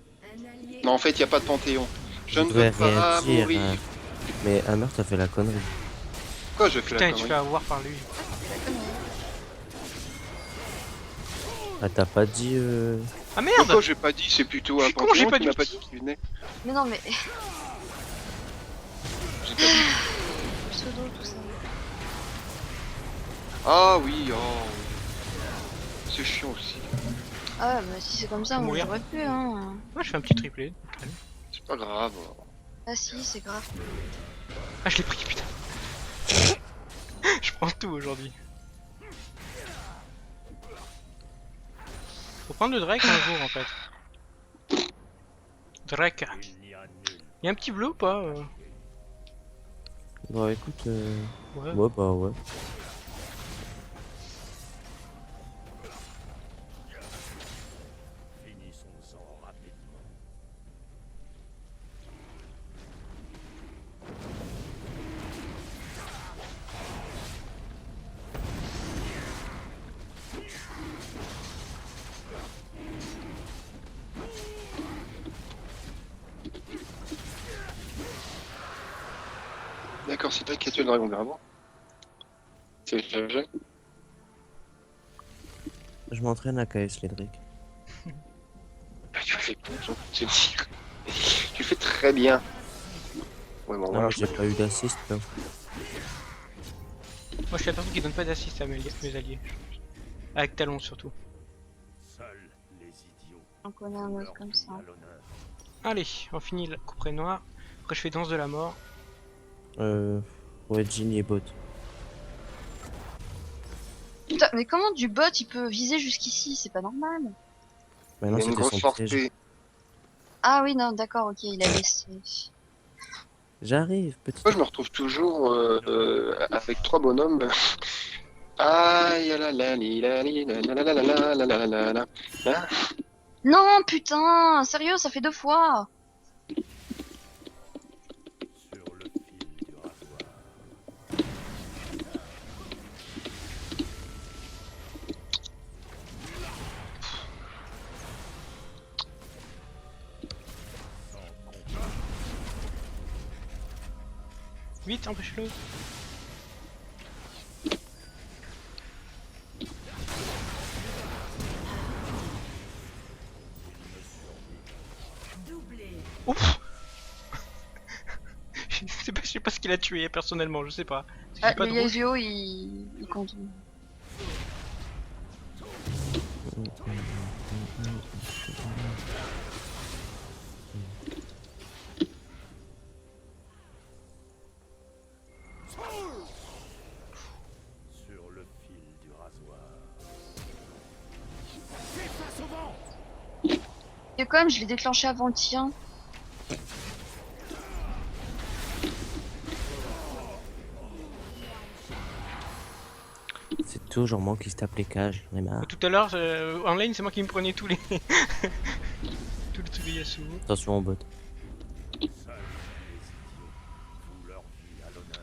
B: Non, en fait, il n'y a pas de panthéon. Je ne
D: devrais
B: veux pas
D: réagir,
B: mourir.
D: hein. Mais Hammer, t'as fait la connerie.
B: Pourquoi je fais
A: Putain,
B: la
A: tu te fais
B: connerie?
A: avoir par lui.
D: Ah, t'as pas dit...
A: Ah merde.
B: Pourquoi j'ai pas dit? C'est plutôt
A: Je
B: un
A: suis con, j'ai
B: panthéon
A: pas
B: qui
A: dit.
B: m'a pas dit qu'il venait.
C: Mais non, mais
B: J'ai pas dit.
C: pseudo, tout ça.
B: Ah oui, oh. C'est chiant aussi.
C: Ah ouais, mais si c'est comme ça, moi
A: Mourir.
C: j'aurais pu, hein.
A: Moi, je fais un petit triplé.
B: C'est pas grave.
C: Ah si, c'est grave.
A: Ah, je l'ai pris, putain. Je prends tout aujourd'hui. Faut prendre le Drake un jour en fait. Drake.
E: il n'y a nul.
A: Y'a un petit bleu ou pas
D: Bon, écoute...
A: Ouais.
D: Ouais, bah ouais.
E: Finissons-en rapidement.
B: D'accord, c'est toi qui as tué le dragon d'avant. C'est GG.
D: Je m'entraîne à KS les Drake.
B: c'est tout, j'en peux te dire. Tu fais très bien. Ouais, bon,
D: Non,
B: voilà.
D: mais j'ai pas eu d'assist là.
A: Moi je suis la personne qui donne pas d'assist à mes alliés. Avec talon surtout.
E: Seuls les idiots
C: On connaît un
E: vont
C: autre
E: leur
C: comme
E: vie
C: ça.
E: à l'honneur.
A: Allez, on finit le couperet noir. Après je fais danse de la mort.
D: Ouais, Ginny et bot.
C: Putain, mais comment du bot il peut viser jusqu'ici? C'est pas normal.
B: Il
D: Maintenant
B: y a une
D: c'était
B: grosse
D: son piège.
B: portée.
C: Ah oui, non, d'accord, ok, il a laissé.
D: J'arrive, petit.
B: Moi, je me retrouve toujours avec 3 bonhommes. Aïe la la li la li la la la la la la la la la. Hein.
C: Non, putain, sérieux, ça fait 2 fois.
E: Sur le fil du rasoir.
A: Vite, empêche-le. Ouf. Je sais pas ce qu'il a tué personnellement, je sais pas. J'ai
C: Ah,
A: pas
C: le
A: de rouge.
C: Yasuo, il compte.
E: Sur le fil du rasoir.
C: Et quand même, je l'ai déclenché avant le tien.
D: C'est toujours moi qui se tape les cages, j'en ai marre.
A: Tout à l'heure, en lane, c'est moi qui me prenais tous les. tous les Yasuo.
D: Attention au bot.
E: Seuls les idiots vouent leur vie à l'honneur.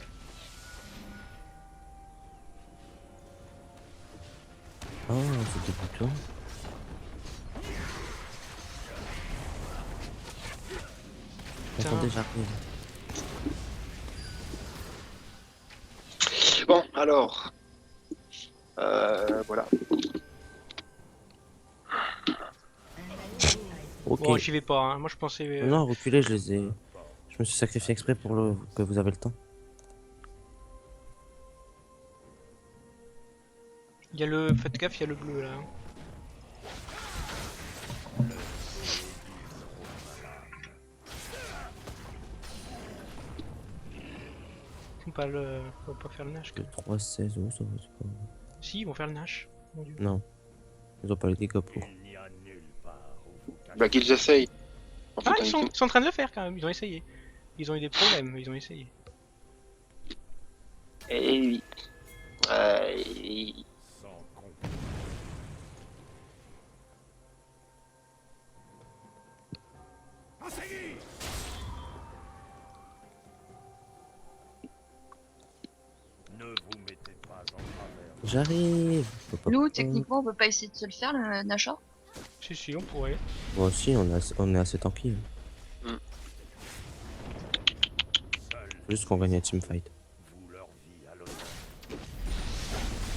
D: Oh, c'est des boutons.
A: Putain.
D: Attendez, j'arrive.
B: Bon, alors. Voilà.
D: Ok.
A: Bon, j'y vais pas, hein. Moi je pensais.
D: Non, reculez, je les ai. Je me suis sacrifié exprès pour que vous avez le temps.
A: Il y a le. Faites gaffe, il y a le bleu là. Faut pas le. Faut pas faire le Nash.
D: Que 3-16, oh, ça va, c'est pas.
A: Si, ils vont faire le Nash. Mon dieu.
D: Non. Ils ont pas les dégâts pour.
E: Il n'y a nulle part où vous cacher.
B: Bah, qu'ils essayent. En fait,
A: Ah, ils sont en train de le faire quand même, ils ont essayé. Ils ont eu des problèmes, mais ils ont essayé.
B: Eh oui.
E: Sans compter. Ne vous mettez pas en travers.
D: J'arrive. Je peux pas
C: Nous,
D: prendre.
C: techniquement, on peut pas essayer de se le faire, le Nasha.
A: Si, on pourrait.
D: Moi aussi, on est assez tranquille.
E: Seuls
D: Juste qu'on gagne la teamfight.
E: vouent leur vie à l'honneur.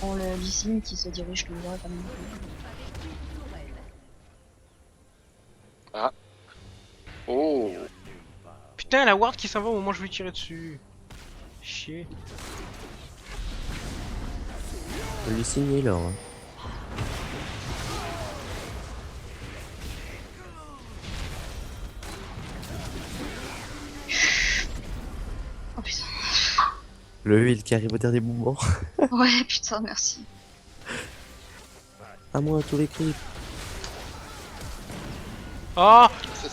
C: On le Lee qui se dirige tout droit comme
B: Oh.
E: Nulle part.
A: Putain, la ward qui s'en va au moment où je vais tirer dessus. Chier.
D: Je lui signer là. Hein.
C: Oh putain.
D: Le heal qui arrive au dernier moment.
C: Ouais, putain, merci.
D: À moi, tous les creeps.
A: Oh.
B: Ça,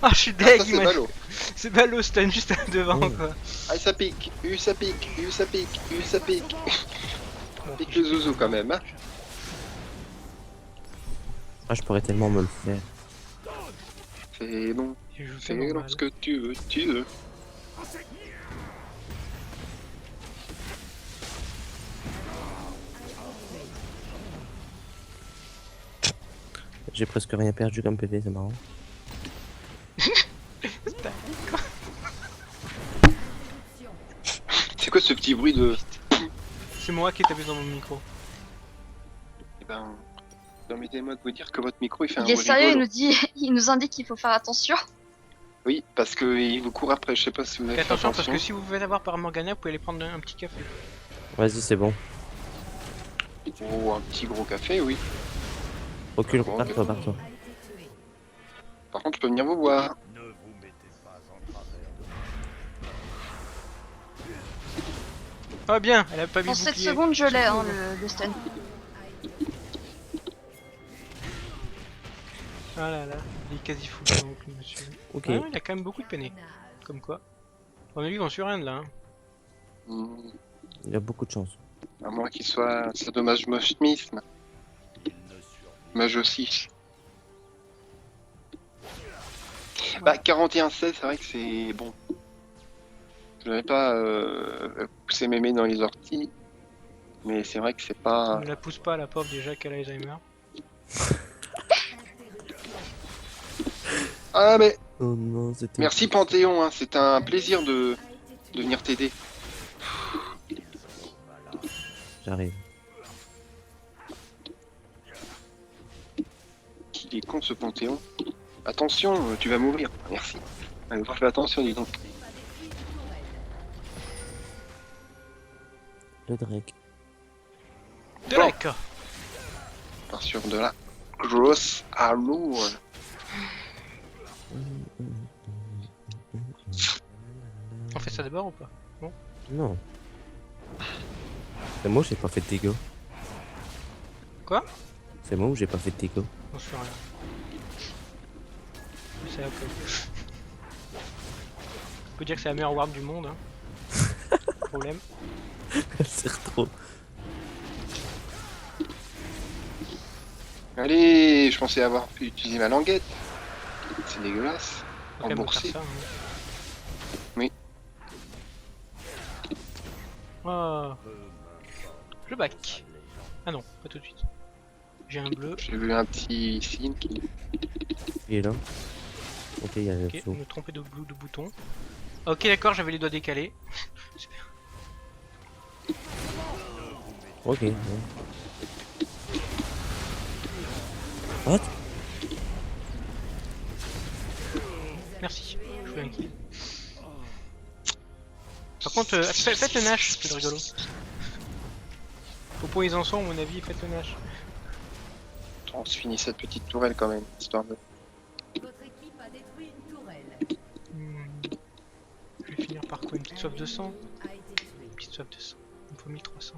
A: Ah, je suis
B: ça,
A: deg,
B: c'est ballot.
A: c'est ballot, stun juste devant
D: Oh.
A: quoi.
B: Ah, ça pique. Ça pique. Ça pique. Ça pique.
A: Bon,
B: Pique le zouzou quand même. Hein.
D: Ah, je pourrais tellement me le faire.
B: Fais non.
A: j'ai joué
B: Fais
A: normal.
B: non ce que tu veux. Tu veux.
D: J'ai presque rien perdu comme PV, c'est marrant.
B: C'est quoi ce petit bruit de.
A: C'est moi qui ai tapé dans mon micro.
B: Eh ben. Permettez-moi de vous dire que votre micro il fait un
C: Il est
B: bruit
C: sérieux, il
B: rigolo.
C: nous dit, il nous indique qu'il faut faire attention.
B: Oui, parce qu'il vous court après, je sais pas si vous avez
A: Faites
B: fait
A: attention
B: attention.
A: parce que si vous vous faites avoir par Morgana, vous pouvez aller prendre un petit café.
D: Vas-y, c'est bon.
B: Oh, un petit gros café, oui.
D: Recule,
B: Bon,
D: barre-toi, barre-toi.
B: Par contre, je peux venir vous voir.
E: Ne vous mettez pas en travers de
A: Oh bien, elle a pas vu
C: En
A: le
C: 7
A: bouclier.
C: secondes, je l'ai, hein, le stun.
A: Ah là là, il est quasi full donc, monsieur.
D: Ok.
A: Ah non, il a quand même beaucoup de peinés. Comme quoi. On a vu qu'on sur rien là. Hein.
B: Hmm,
D: Il y a beaucoup de chance.
B: à moins qu'il soit sadomasochisme.
E: il ne survit.
B: Mage aussi. Bah, 41-16, c'est vrai que c'est bon. Je n'avais pas poussé mes mains dans les orties. Mais c'est vrai que c'est pas.
A: Ne la pousse pas la pauvre déjà qu'elle a Alzheimer.
B: Ah, mais
D: Oh non, c'était...
B: merci Panthéon, hein. C'est un plaisir de venir t'aider.
D: J'arrive.
B: Il est con ce Panthéon. Attention, tu vas mourir. Merci. Allez, fais attention, dis donc.
D: Le Drake.
A: De
B: Bon.
A: la K.
B: À partir de là, grosse armure.
A: On fait ça d'abord ou pas?
D: Non. C'est moi ou j'ai pas fait de dégâts?
A: Quoi?
D: C'est moi ou j'ai pas fait de dégâts?
A: On se fait rien. C'est ok. On peut dire que c'est la meilleure ward du monde. Hein. Problème.
D: Elle sert trop.
B: Allez, je pensais avoir pu utiliser ma languette. C'est dégueulasse.
A: Faut quand même
B: Remboursé.
A: faire ça. Hein.
B: Oui.
A: Oh. Je back. Ah non, pas tout de suite. J'ai un bleu.
B: J'ai vu un petit signe qui.
D: Il est là. Ok, il y a le
A: Ok,
D: flow.
A: me tromper de blue de bouton. Ok, d'accord, j'avais les doigts décalés. Super.
D: Ok. Ouais. What?
A: Merci. Je fais un kill. Par contre, faites le Nash, c'est rigolo. Au point où ils en sont, à mon avis, faites le Nash.
B: On se finit cette petite tourelle quand même, histoire de.
F: Votre équipe a détruit une tourelle.
A: Je vais finir par quoi? Une petite soif de sang?
F: A été tué.
A: Une petite soif de sang. Il me faut 1300.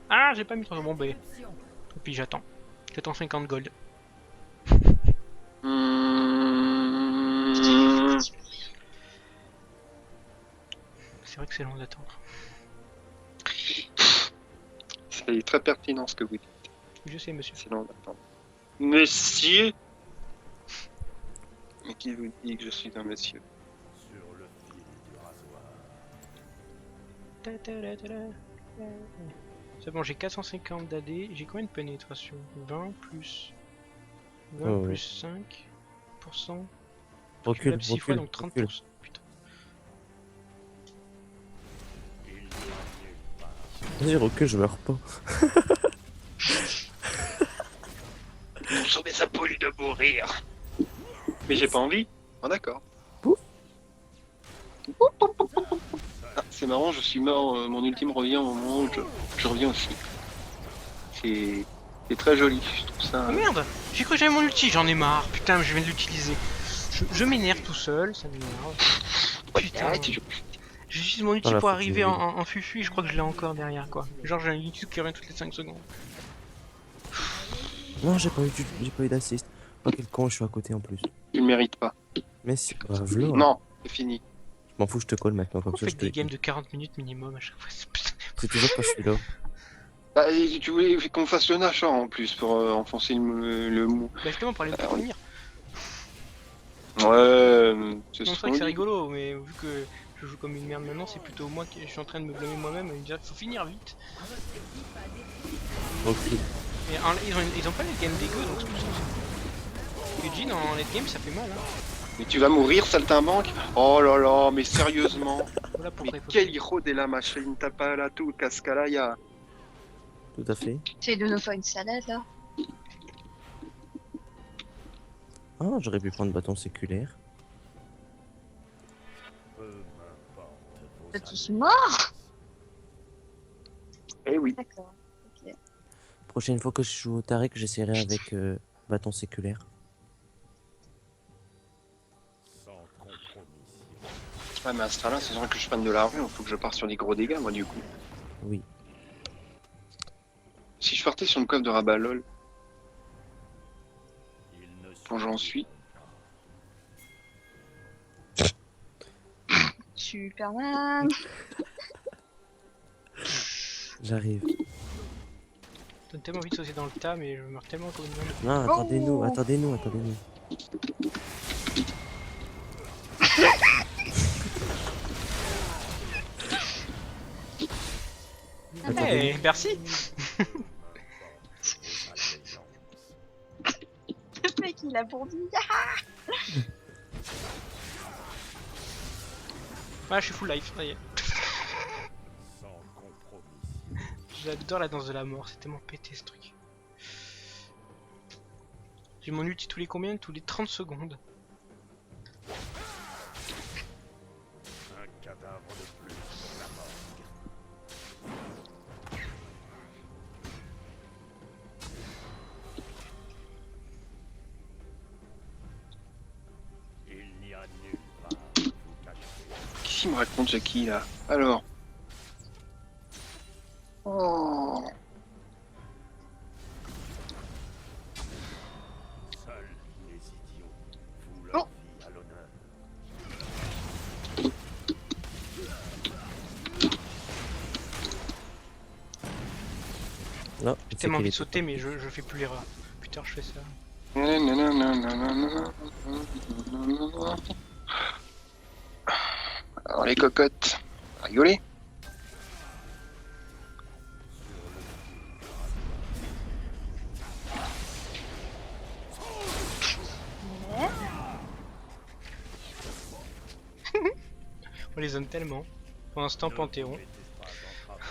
A: Ah, j'ai pas 1300. Bon, bah. Et puis j'attends. J'attends 50 gold. C'est vrai que c'est long d'attendre.
B: C'est très pertinent ce que vous dites.
A: Je sais, monsieur.
B: C'est long d'attendre. Monsieur. Mais qui vous dit que je suis un monsieur?
E: Sur le fil du rasoir.
A: C'est bon, j'ai 450 d'AD. J'ai combien de pénétration? 20 plus 20
D: Oh,
A: plus 5%.
D: Recule,
A: Cumulable 6 fois,
D: recule,
A: donc 30%.
D: recule.
A: Putain.
E: Il n'y a nulle part.
D: Vas-y, recule, je meurs pas.
B: Pour sauver sa poule de mourir. Mais j'ai pas envie. Ah d'accord.
D: Pouf.
B: Ah, c'est marrant, je suis mort, mon ultime revient au moment où je reviens aussi. C'est très joli, je trouve ça.
A: Oh merde! J'ai cru que j'avais mon ulti, j'en ai marre. Putain, je viens de l'utiliser. Je m'énerve tout seul, ça m'énerve. Putain. J'utilise mon ulti
D: Ah, là,
A: pour
D: faut que
A: arriver
D: je
A: en fufu et je crois que je l'ai encore derrière quoi. Genre j'ai un ulti qui revient toutes les 5 secondes.
D: Non, j'ai pas eu d'assist. Oh, quel con, je suis à côté en plus.
B: Tu le mérites pas.
D: Mais si, v'là.
B: Non, c'est fini.
D: Je m'en fous, je te colle maintenant, comme
A: On
D: ça
A: fait
D: je te
A: des games
D: écoute.
A: de 40 minutes minimum à chaque fois. Putain.
D: C'est toujours quand je suis là.
B: Bah, et tu voulais qu'on fasse le Nash hein, en plus pour enfoncer le mou.
A: Bah justement pour les prévenir.
B: Ouais, c'est
A: C'est
B: ce
A: vrai
B: qu'on
A: que c'est
B: dit.
A: rigolo, mais vu que je joue comme une merde maintenant, c'est plutôt moi qui je suis en train de me blâmer moi-même et me dire faut finir vite.
D: Recule.
A: Et ils ont pas les games dégueu donc c'est pour ça que Eugene en late game ça fait mal hein.
B: Mais tu vas mourir, saltimbanque. Oh là là, mais sérieusement.
A: Voilà pourquoi
B: Mais
A: il faut
B: quel héros de la machine tapa là tout, Cascalaya.
D: Tout à fait.
C: C'est de nous faire une salade là.
D: Ah, j'aurais pu prendre bâton séculaire.
E: Peu m'importe vos
C: Vous êtes tous
E: allégeances.
C: morts.
B: Eh oui.
C: D'accord. Ok.
D: Prochaine fois que je joue au Tarek, j'essaierai avec bâton séculaire.
E: Sans compromission.
B: Ouais, mais à ce temps-là, c'est vrai que je prenne de la rue, il faut que je parte sur des gros dégâts, moi, du coup.
D: Oui.
B: Si je partais sur le coffre de rabat lol,
E: Il ne
B: quand j'en suis,
C: Superman.
D: J'arrive.
A: Donne tellement envie de sauter dans le tas, mais je meurs tellement comme une merde.
D: Non, attendez-nous,
C: Oh.
D: attendez-nous, attendez-nous. Attendez-nous.
A: Eh, merci.
E: vos allégeances.
C: Le mec, il a bourdi.
A: Ouais, je suis full life, ça y est.
E: Sans compromission.
A: J'adore la danse de la mort, c'est tellement pété ce truc. J'ai mon ulti tous les combien? Tous les 30 secondes.
E: Un cadavre de plus pour la morgue. Il n'y a nulle part où vous cacher.
B: qu'est-ce qu'il me raconte, Jackie, là? Alors. Oh.
E: Seuls les idiots vouent leur vie à l'honneur.
D: Non,
A: J'ai
D: c'est
A: tellement
D: qu'il
A: envie
D: est-
A: de sauter, mais je fais plus l'erreur. Putain, je fais ça.
B: Alors, les cocottes, rigolez.
A: On les aime tellement. Pendant ce temps, Panthéon.
E: Ne vous mettez pas en travers.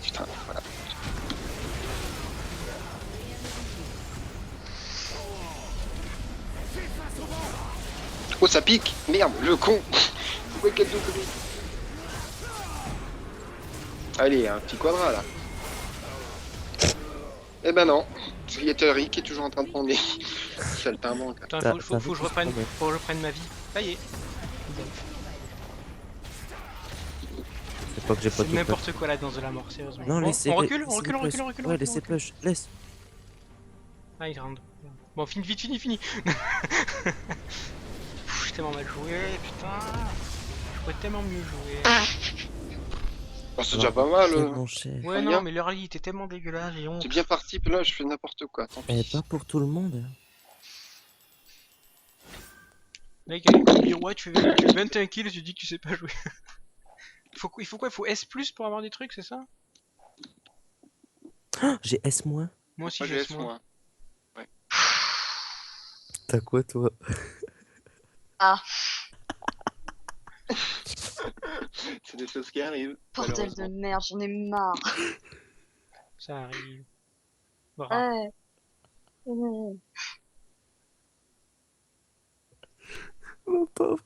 B: Putain, voilà. Oh, ça pique! Merde, le con! Ouais, quel doublé! Allez, un petit quadra là. Eh ben non, il y a Tully qui est toujours en train de prendre des saltimbanques.
A: Putain,
D: T'as-
A: faut que je reprenne,
D: t'avais-
A: faut que je reprenne ma vie. Ça y est.
D: C'est pas que j'ai pas
A: C'est
D: tout fait.
A: n'importe quoi la danse de la mort, sérieusement.
D: Non,
A: Bon,
D: laissez.
A: on recule,
D: laissez
A: on recule,
D: les
A: on recule,
D: push.
A: on recule.
D: Ouais,
A: on
D: laissez
A: recule.
D: push, laisse.
A: Ah, il round. Bon, fini. Pff, j'ai tellement mal joué, putain. Je pourrais tellement mieux jouer.
B: Oh, c'est déjà pas mal.
D: Tellement cher.
A: Ouais,
B: Bien.
A: non, mais le rallye était tellement dégueulasse, j'ai honte.
B: C'est bien parti, puis là je fais n'importe quoi. Tant
D: Eh,
B: pis.
D: pas pour tout le monde.
A: Mec, avec le miroir, tu fais 21 kills, tu dis que tu sais pas jouer. Il faut quoi? Il faut S plus pour avoir des trucs, c'est ça?
D: Ah, j'ai S-.
A: Moi aussi
B: Moi
A: j'ai
B: j'ai
A: S moins.
B: S-.
D: T'as quoi, toi?
C: Ah,
B: C'est des choses qui arrivent.
C: bordel de
B: malheureusement.
C: merde, j'en ai marre.
A: Ça arrive. Bra.
C: Ouais.
D: Mon pauvre.